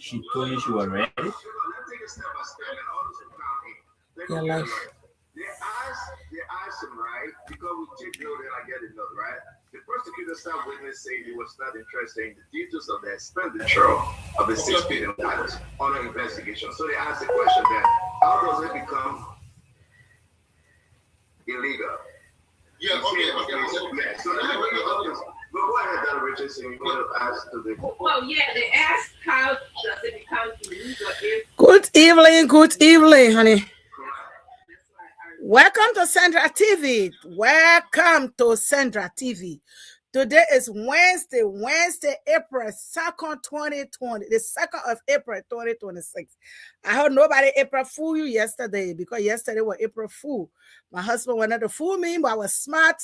she told you she was ready? Your life. They asked him, right? Because we take note and I get it note, right? The prosecutor started witness saying he was not interested in the details of the expenditure of the $6 billion on an investigation. So they asked the question then, how does it become illegal? Yeah, okay. Yeah, so let me bring it up. But go ahead, Dr. Richardson. You want to ask to the. Well, yeah, they asked how does it become illegal if. Good evening, honey. Welcome to Central TV. Welcome to Central TV. Today is Wednesday, April 2nd, 2020, the 2nd of April, 2026. I heard nobody April fool you yesterday because yesterday was April Fool. My husband wanted to fool me, but I was smart.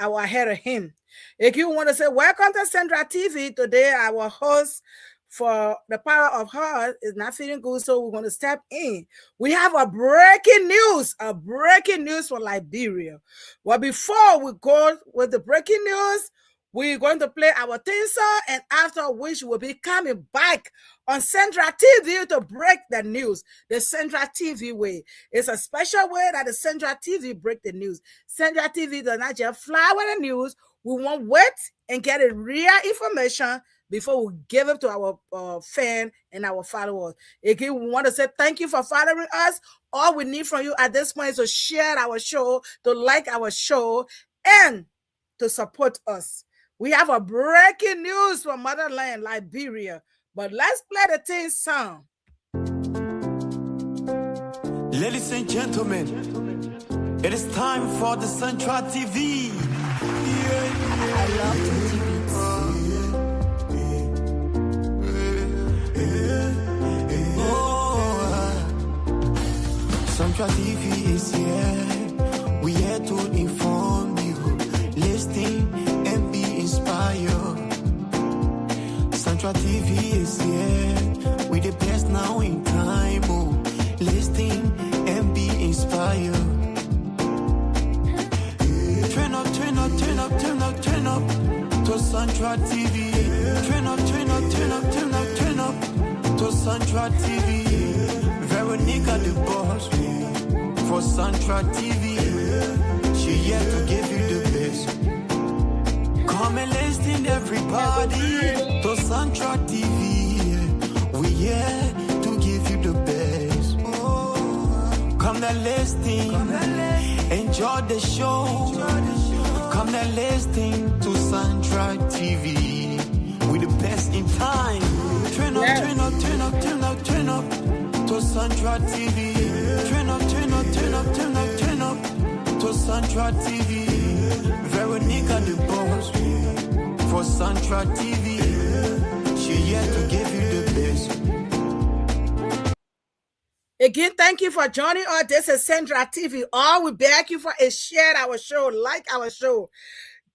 I was ahead of him. If you want to say, welcome to Central TV, today our host for the power of heart is not feeling good, so we're going to step in. We have a breaking news from Liberia. Well, before we go with the breaking news, we're going to play our theme song, and after which we'll be coming back on Central TV to break the news. The Central TV way. It's a special way that the Central TV break the news. Central TV does not just fly with the news. We want wait and get a real information before we give it to our fan and our followers. Again, we want to say thank you for following us. All we need from you at this point is to share our show, to like our show, and to support us. We have a breaking news from motherland, Liberia. But let's play the theme song. Ladies and gentlemen, it is time for the Central TV. I love TV. Central TV is here. We here to inform you, listen and be inspired. Central TV is here. We the best now in time. Oh, listen and be inspired. Turn up to Central TV. Turn up to Central TV. Veronica the boss for Central TV. She here to give you the best. Come and listen everybody to Central TV. We here to give you the best. Come and listen, enjoy the show. Come and listen to Central TV. We the best in time. Turn up to Central TV. Turn up to Central TV. Veronica the boss for Central TV. She here to give you the best. Again, thank you for joining us. This is Central TV. All we beg you for is share our show, like our show.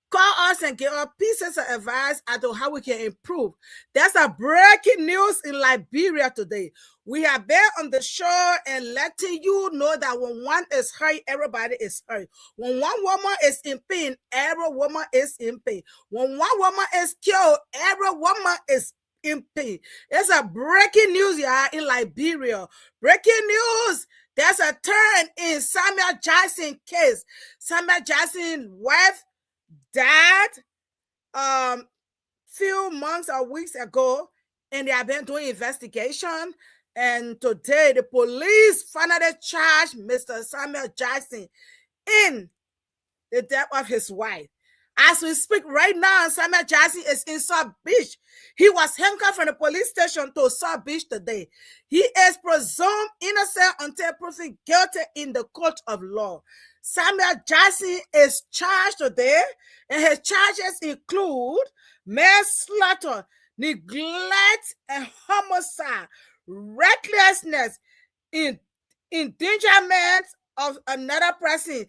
Call us and give us pieces of advice as to how we can improve. There's a breaking news in Liberia today. We have been on the show and letting you know that when one is hurt, everybody is hurt. When one woman is in pain, every woman is in pain. When one woman is killed, every woman is in pain. It's a breaking news, y'all, in Liberia. Breaking news. There's a turn in Samuel Jackson case. Samuel Jackson's wife died few months or weeks ago, and they have been doing investigation. And today, the police finally charged Mr. Samuel Jackson in the death of his wife. As we speak right now, Samuel Jackson is in South Beach. He was handcuffed from the police station to South Beach today. He is presumed innocent until proven guilty in the court of law. Samuel Jackson is charged today, and his charges include manslaughter, neglect, and homicide, recklessness, endangerment of another person,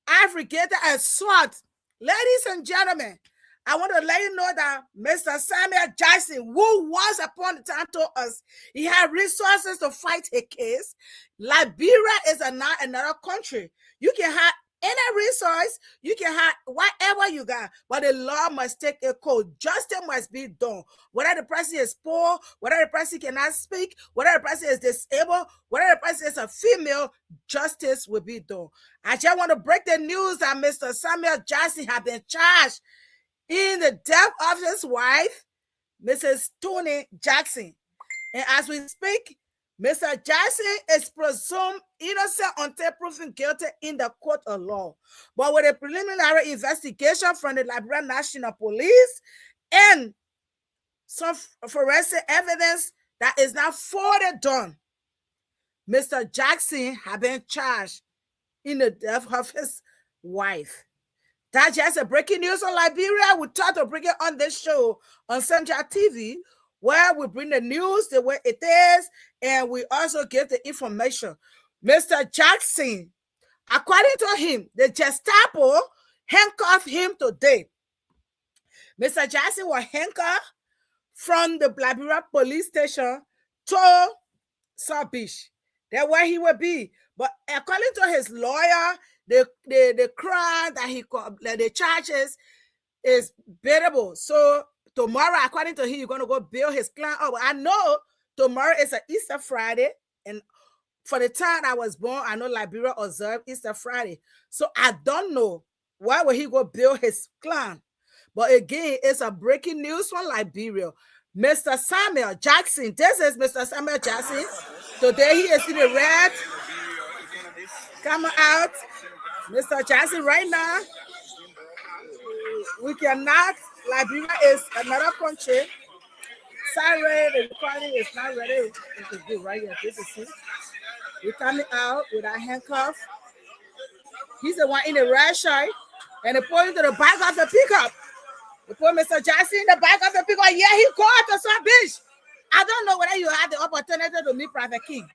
aggravated assault. Ladies and gentlemen, I want to let you know that Mr. Samuel Jackson, who once upon a time told us he had resources to fight a case, Liberia is not another country. You can have Any resource, you can have whatever you got, but the law must take a code. Justice must be done. Whether the person is poor, whether the person cannot speak, whether the person is disabled, whether the person is a female, justice will be done. I just want to break the news that Mr. Samuel Jackson has been charged in the death of his wife, Mrs. Toni Jackson. And as we speak, Mr. Jackson is presumed innocent until proven guilty in the court of law. But with a preliminary investigation from the Liberia National Police and some forensic evidence that is now further done, Mr. Jackson has been charged in the death of his wife. That's just a breaking news on Liberia. We try to bring it on this show on Central TV, where we bring the news the way it is, and we also give the information. Mr. Jackson, according to him, the Gestapo handcuffed him today. Mr. Jackson was handcuffed from the Liberia police station to South Beach. That's where he will be. But according to his lawyer, the crime that the charges is bearable. So tomorrow, according to him, you're going to go bail his client up. I know tomorrow is an Easter Friday, and for the time I was born, I know Liberia observed Easter Friday. So I don't know why will he go bail his client. But again, it's a breaking news from Liberia. Mr. Samuel Jackson, this is Mr. Samuel Jackson. Today he is in the red. Coming out. Mr. Jackson, right now, we cannot. Liberia is another country. Sorry, the recording is not ready. This is good right here. This is it. We're coming out with our handcuff. He's the one in the red shirt, and they put him to the back of the pickup. They put Mr. Jackson in the back of the pickup. Yeah, he called to some beach. I don't know whether you had the opportunity to meet Prophet King,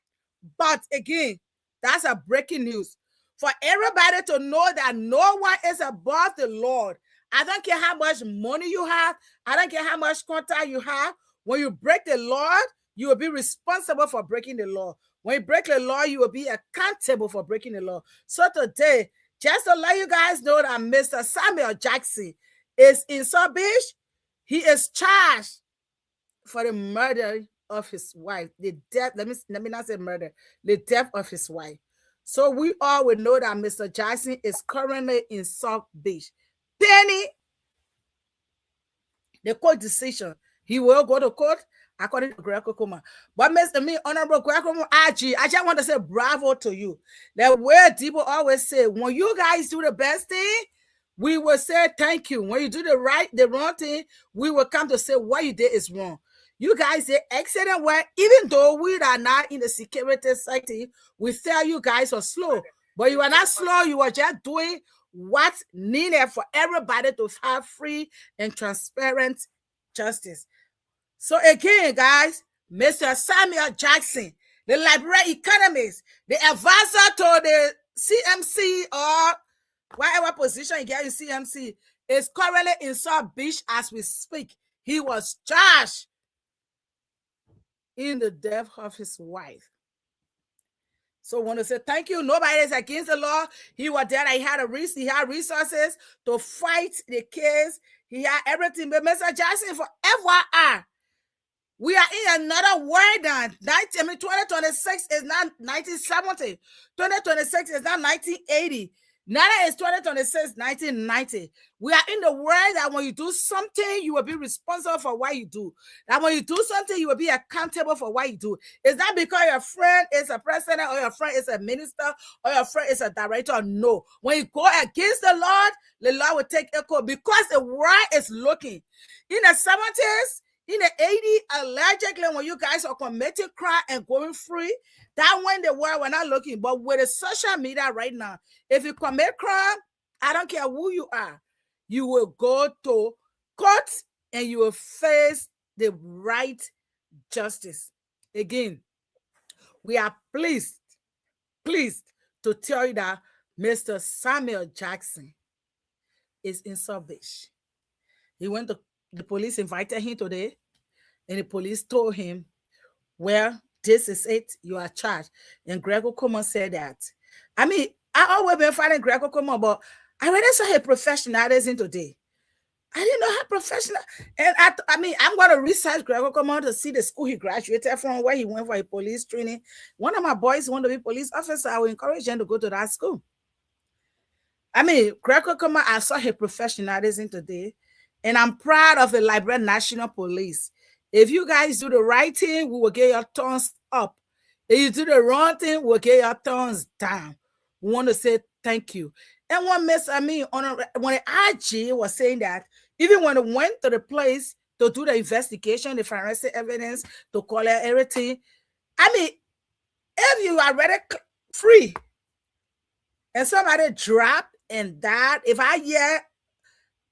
but again, that's a breaking news. For everybody to know that no one is above the Lord. I don't care how much money you have. I don't care how much contact you have. When you break the law, you will be responsible for breaking the law. When you break the law, you will be accountable for breaking the law. So today, just to let you guys know that Mr. Samuel Jackson is in South Beach. He is charged for the murder of his wife. The death, let me not say murder, the death of his wife. So we all will know that Mr. Jackson is currently in South Beach. Penny, the court decision, he will go to court according to Greg Kokoma. But Honorable Greg Kokoma, I just want to say bravo to you. That where people always say, when you guys do the best thing, we will say thank you. When you do the wrong thing, we will come to say what you did is wrong. You guys did excellent work. Even though we are not in the security sector, we tell you guys are slow. But you are not slow. You are just doing what's needed for everybody to have free and transparent justice. So again, guys, Mr. Samuel Jackson, the Liberia economist, the advisor to the CMC or whatever position you get in CMC, is currently in South Beach as we speak. He was charged in the death of his wife. So I want to say thank you. Nobody is against the law. He was there. He had resources to fight the case. He had everything. But Mr. Jackson, for FYI, we are in another world now. 2026 is not 1970. 2026 is not 1980. Neither is 2026, 1990. We are in the world that when you do something, you will be responsible for what you do. That when you do something, you will be accountable for what you do. It's not because your friend is a president or your friend is a minister or your friend is a director. No. When you go against the Lord will take a call because the world is looking. In the 70s, in the 80s, allegedly, when you guys are committing crime and going free, that when the world were not looking. But with the social media right now, if you commit crime, I don't care who you are, you will go to court and you will face the right justice. Again, we are pleased to tell you that Mr. Samuel Jackson is in South Beach. He went to the police, invited him today, and the police told him, well, this is it, you are charged. And Greg Kokoma said that. I mean, I always been fighting Greg Kokomo, but I already saw her professionalism today. I didn't know how professional. And I mean, I'm going to research Greg Kokomo to see the school he graduated from, where he went for a police training. One of my boys wanted to be police officer. I will encourage him to go to that school. I mean, Greg Kokomo, I saw her professionalism today, and I'm proud of the Liberia National Police. If you guys do the right thing, we will get your thumbs up. If you do the wrong thing, we'll get your thumbs down. We want to say thank you. And when the IG was saying that, even when it went to the place to do the investigation, the forensic evidence, to collect everything, I mean, if you are already free and somebody dropped and died, if I hear,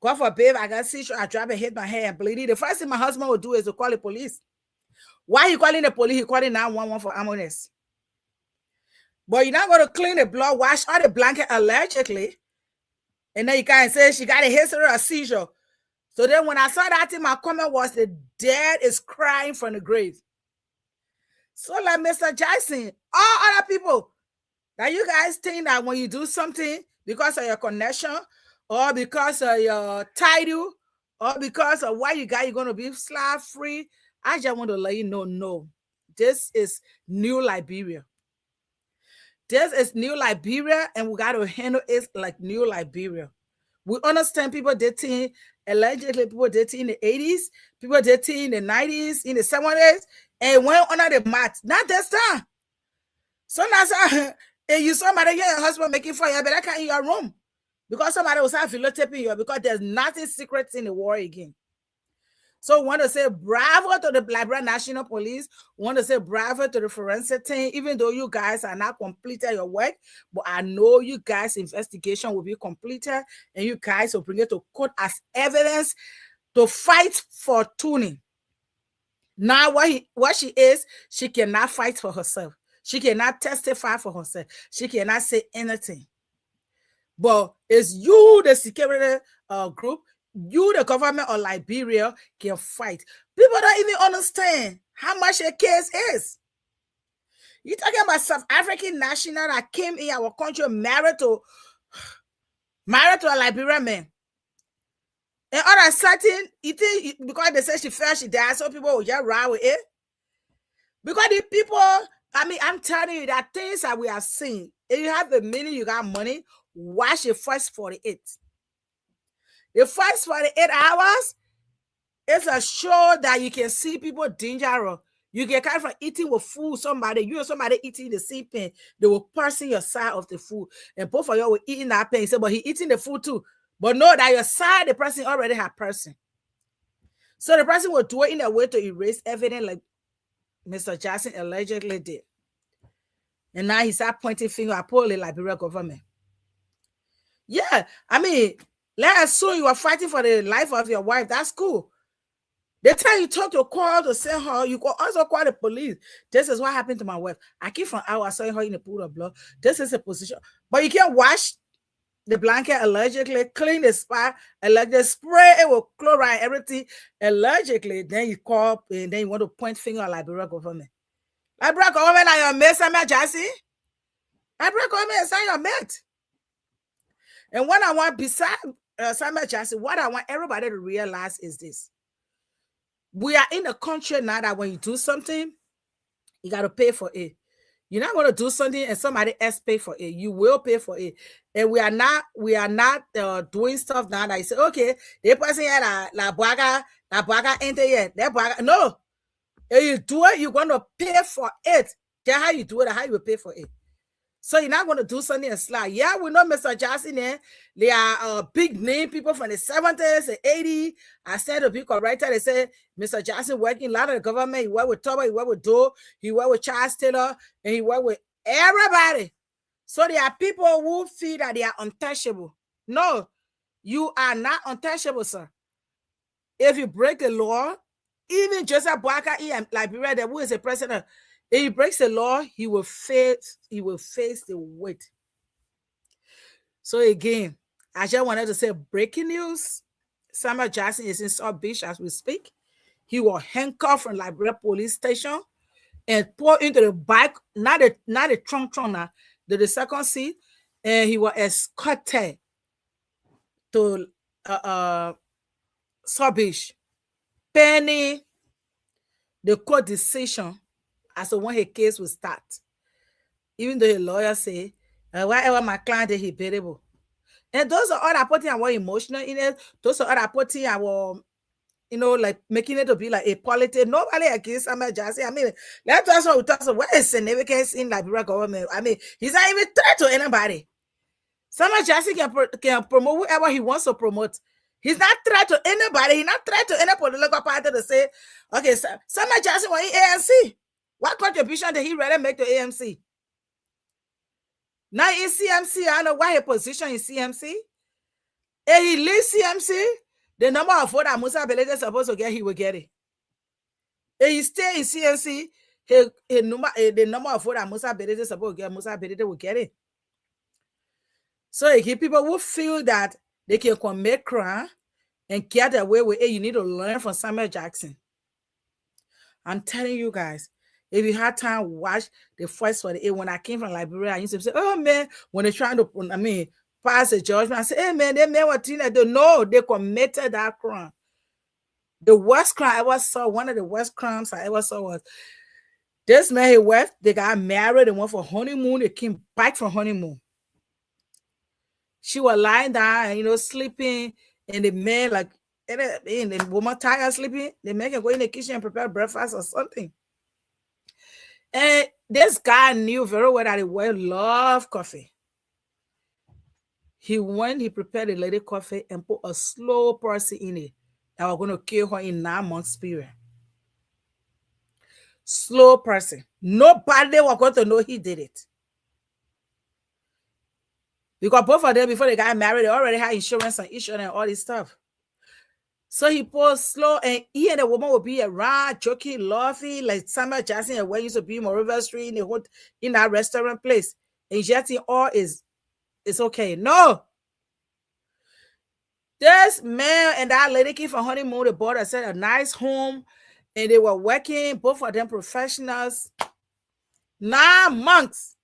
God forbid, I got seizure, I drop and hit my head and bleeding, the first thing my husband would do is to call the police. Why he calling the police? He calling 911 for ambulance. But you're not going to clean the blood, wash all the blanket allegedly, and then you can't say she got a history of seizure. So then when I saw that thing, my comment was the dead is crying from the grave. So like Mr. Jackson, all other people, that you guys think that when you do something because of your connection or because of your title or because of what you got, you're going to be slave free. I just want to let you know, no, this is New Liberia. This is New Liberia, and we got to handle it like New Liberia. We understand people dating, allegedly people dating in the 80s, people dating in the 90s, in the 70s, and went under the mat. Not this time. So now, if you somebody, your husband making fire, you better come in your room. Because somebody was having videotaping you, because there's nothing secret in the war again. So we want to say bravo to the Liberia National Police. We want to say bravo to the forensic team, even though you guys are not completed your work, but I know you guys' investigation will be completed and you guys will bring it to court as evidence to fight for tuning. Now what she is, she cannot fight for herself. She cannot testify for herself. She cannot say anything. But it's you, the security group, you, the government of Liberia, can fight. People don't even understand how much a case is. You're talking about South African national that came in our country married to a Liberian man. And all of a sudden, because they say she fell, she died, so people will just ride with it. Because the people, I mean, I'm telling you that things that we have seen, if you have the money, you got money, watch the first 48. The first 48 hours is a show that you can see people dangerous. You can come from eating with food, somebody eating the same thing. They will person your side of the food. And both of you will eating that thing. So, but he eating the food too. But know that your side, the person already have person. So the person will do it in a way to erase evidence like Mr. Jackson allegedly did. And now he start pointing finger at the Liberia government. Yeah, I mean, let's assume you are fighting for the life of your wife. That's cool. The time you talk to call to send her, you can also call the police. This is what happened to my wife. I came from out, I saw her in a pool of blood. This is a position. But you can't wash the blanket allegedly, clean the spot, allegedly spray it with chloride, everything allegedly. Then you call and then you want to point finger at Liberia government. Liberia government are your mate, Samuel Jassy. Liberia government is not your mate. And what I want beside Samuel Jackson, what I want everybody to realize is this. We are in a country now that when you do something, you got to pay for it. You're not going to do something and somebody else pay for it. You will pay for it. And we are not doing stuff now that you say, okay, the person had la baga enter yet. No. If you do it, you're going to pay for it. That's how you do it, how you will pay for it. So you're not going to do something and slide. Yeah, we know Mr. Jackson there. They are big name people from the 70s and 80s. I said to be corrected. They said Mr. Jackson working a lot of the government. He worked with Toba, he worked with Doe, he worked with Charles Taylor, and he worked with everybody. So there are people who feel that they are untouchable. No, you are not untouchable, sir. If you break the law, even Joseph Boakai in Liberia, who is a president, if he breaks the law, he will face the weight. So again, I just wanted to say breaking news. Samuel Jackson is in South Beach as we speak. He was handcuffed from Liberia police station and put into the bike, not the trunk now, the second seat. and he was escorted to Sawbeach, pending the court decision as to when his case will start. Even though the lawyer say, whatever my client is, he bearable. And those are all that putting our emotional in it. Those are all that putting our, like making it to be like a politics. Nobody against Samuel Jackson. I mean, let's also talk about what is significance in Liberia government. I mean, he's not even threat to anybody. Samuel Jackson can promote whoever he wants to promote. He's not threat to anybody. He's not threat to any political party to say, okay, Samuel Jackson was in ANC. What contribution did he really make to ANC? Now in CMC, I know why he position in CMC. And he leaves CMC, the number of votes that Musa Belede is supposed to get, he will get it. And he stay in CMC, the number of votes that Musa Belede is supposed to get, Musa Belede will get it. So if people who feel that they can commit crime and get away with it, you need to learn from Samuel Jackson. I'm telling you guys, if you had time, watch the Voice for the When I came from Liberia, I used to say, oh man, when they're trying to, pass a judgment, I say, hey man, they made what they know they committed that crime. The worst crime I ever saw, one of the worst crimes I ever saw was this man, his wife, they got married and went for honeymoon. They came back from honeymoon. She was lying down, sleeping, and the man, like, and the woman tired sleeping, the man can go in the kitchen and prepare breakfast or something. And this guy knew very well that the wife loved coffee. He prepared the lady coffee and put a slow person in it that was going to kill her in 9 months period. Slow person. Nobody was going to know he did it. Because both of them, before they got married, they already had insurance on each other and all this stuff. So he put slow, and he and the woman would be around, joking, laughing, like Samuel Jackson and where used to be in River Street in that restaurant place. And yet all is okay. No. This man and that lady came from honeymoon. They bought a nice home, and they were working, both of them professionals. 9 months.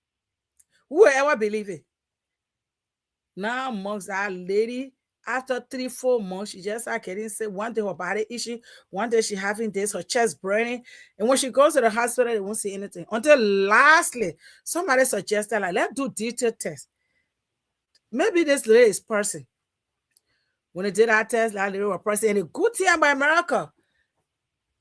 Who would ever believe it? 9 months, that lady, after 3-4 months, she just started getting sick. One day her body issue, one day she having this, her chest burning. And when she goes to the hospital, they won't see anything. Until lastly, somebody suggested, like, let's do detailed test. Maybe this lady is person. When they did that test, that lady was person. And the good thing about America,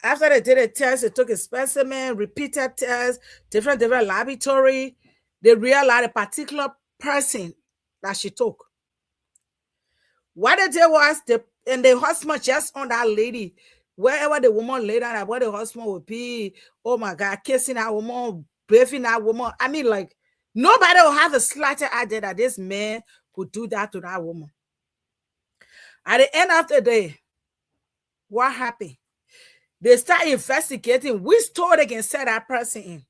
after they did a test, they took a specimen, repeated tests, different laboratory. They realized a particular person that she took. What they did was, and the husband just on that lady, wherever the woman laid down, where the husband would be, oh my God, kissing that woman, bathing that woman. I mean, like, nobody will have the slightest idea that this man could do that to that woman. At the end of the day, what happened? They start investigating which store they can set that person in.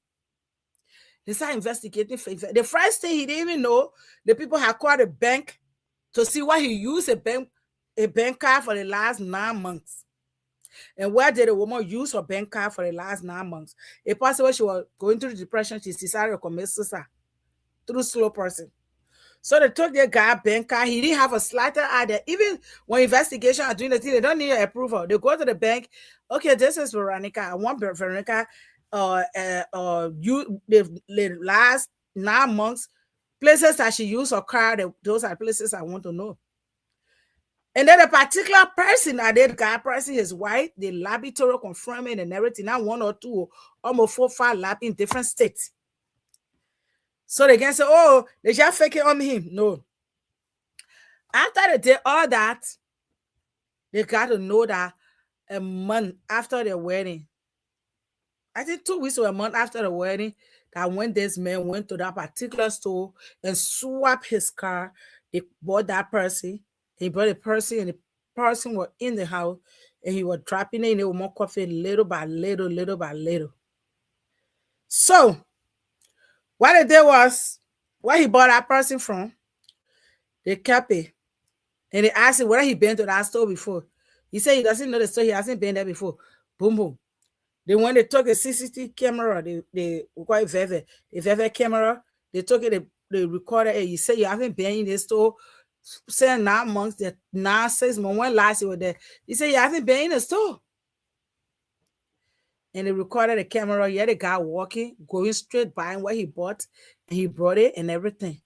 They start investigating. The first thing he didn't even know, the people had called a bank to see why he used a bank card for the last 9 months. And where did the woman use her bank card for the last 9 months? If possible, she was going through depression, she decided to commit suicide through slow person. So they took their guy bank card. He didn't have a slighter idea. Even when investigation are doing the thing, they don't need approval. They go to the bank. Okay, this is Veronica. I want Veronica. The last 9 months, places that she used her card. Those are places I want to know. And then a particular person, that guy person, his wife, the laboratory confirming and everything. Now 1 or 2, almost 4, 5 lab in different states. So they can say, oh, they just fake it on him. No. After they did all that, they got to know that a month after their wedding, I think 2 weeks or a month after the wedding, that when this man went to that particular store and swapped his car, they bought that person. He bought a person, and the person was in the house, and he was dropping it in the more coffee little by little, little by little. So what they did was, where he bought that person from, they kept it. And they asked him whether he been to that store before. He said he doesn't know the store. He hasn't been there before. Boom, boom. Then when they took a CCTV camera, they call it VEVE. The VEVE camera, they took it, they they recorded it. You say you haven't been in the store saying 9 months, that 6 months. When last you were there, you say you haven't been in the store. And they recorded the camera. Yeah, the guy walking, going straight buying what he bought, and he brought it and everything.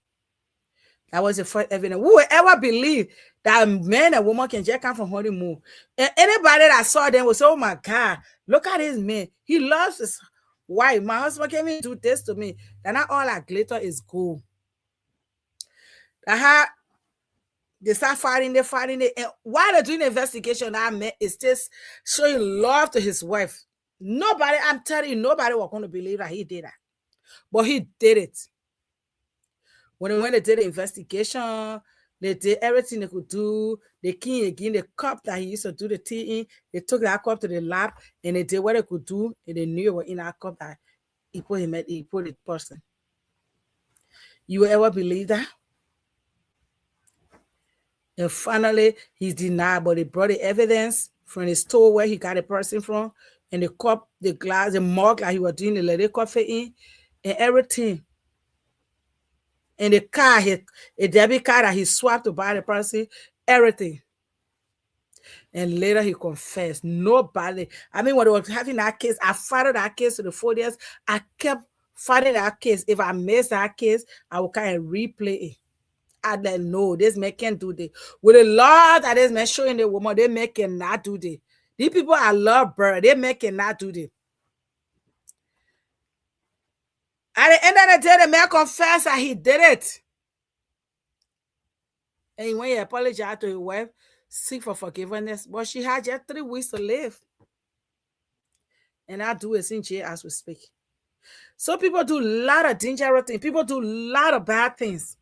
That was the first evidence. Who would ever believe that a man and woman can just come from honeymoon? And anybody that saw them was, oh my God, look at this man. He loves his wife. My husband came in to do this to me. And not all that glitter is gold. They start fighting, they're fighting. And while they're doing the investigation, that man is just showing love to his wife. Nobody, I'm telling you, nobody was going to believe that he did that. But he did it. When they did the investigation, they did everything they could do. They came again, the cup that he used to do the tea in, they took that cup to the lab and they did what they could do, and they knew it was in that cup that he put the person. You ever believe that? And finally, he's denied, but they brought the evidence from the store where he got the person from, and the cup, the glass, the mug that he was doing the lady coffee in, and everything. And the car, a debit card that he swapped to buy the person, everything. And later he confessed. Nobody, I mean, when they were having that case, I fought that case to the 4 years. I kept fighting that case. If I missed that case, I would kind of replay it. I didn't know this man can't do this. With the law that this man showing the woman, they man cannot do this. These people I love, bro, they man cannot do this. At the end of the day, the man confessed that he did it. And when he apologized to his wife, seek for forgiveness, but she had just 3 weeks to live. And I do it in jail as we speak. So people do a lot of dangerous things. People do a lot of bad things.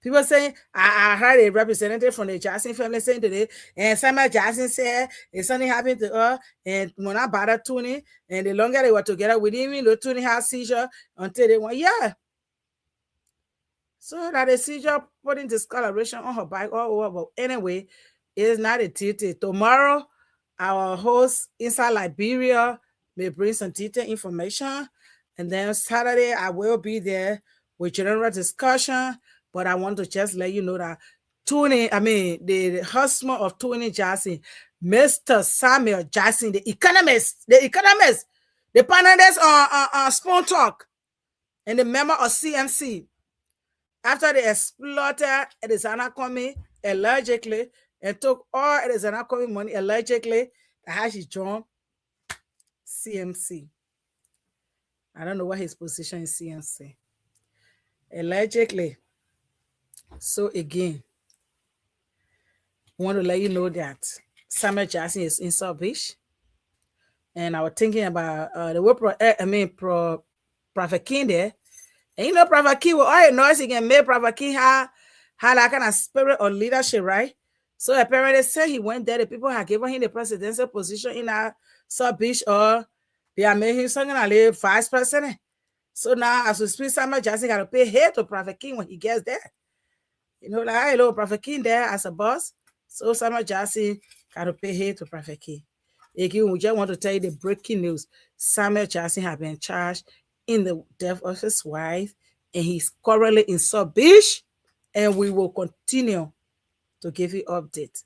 People saying, I heard a representative from the Jackson family saying today, and Samuel Jackson said if something happened to her, and when I bought Tony, and the longer they were together with him, the Tony had seizure until they went, yeah. So that the seizure putting discoloration on her bike all over. But anyway, it is not a detail. Tomorrow, our host inside Liberia may bring some detailed information. And then Saturday, I will be there with general discussion. But I want to just let you know that the husband of Tony Jackson, Mr. Samuel Jackson, the economist, the panelists on Spoon Talk, and the member of CMC, after they exploited Edison Kwame allegedly and took all Edison Kwame money allegedly, that she joined CMC. I don't know what his position is CMC. Allegedly. So again, I want to let you know that Samuel Jackson is in South Beach. And I was thinking about the way Prophet King there. And you know, Prophet King, with all the noise he can make, Prophet King had that kind of spirit of leadership, right? So apparently they said he went there, the people had given him the presidential position in South Beach, or they are making him something like vice president. So now, as we speak, Samuel Jackson got to pay head to Prophet King when he gets there. You know, like, hello, Prophet King there as a boss. So Samuel Jackson got to pay head to Prophet King. Again, we just want to tell you the breaking news. Samuel Jackson has been charged in the death of his wife, and he's currently in South Beach, and we will continue to give you updates.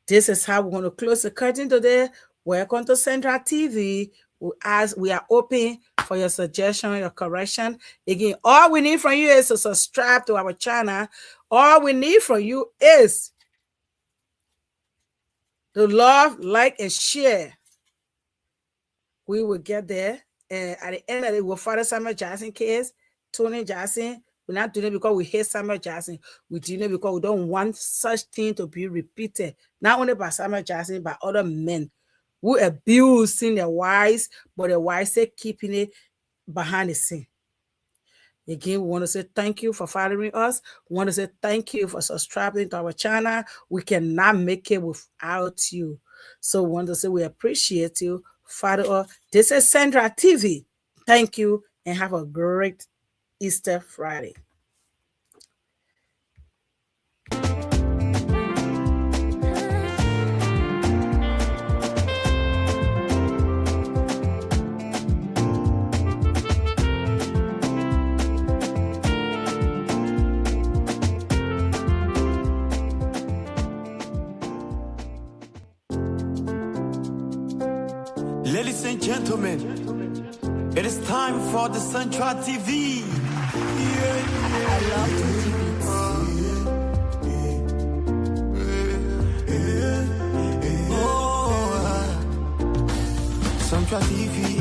This is how we're going to close the curtain today. Welcome to Central TV. We are open for your suggestion, your correction. Again, all we need from you is to subscribe to our channel. All we need from you is to love, like, and share. We will get there. And at the end of it, we'll follow Samuel Jackson case, Tony Jackson. We're not doing it because we hate Samuel Jackson. We're doing it because we don't want such thing to be repeated. Not only by Samuel Jackson, but other men who abusing their wives, but their wives are keeping it behind the scene. Again, we want to say thank you for following us. We want to say thank you for subscribing to our channel. We cannot make it without you. So we want to say we appreciate you. Follow us. This is Central TV. Thank you and have a great Easter Friday. Ladies and gentlemen, it is time for the Central TV. I love Central TV.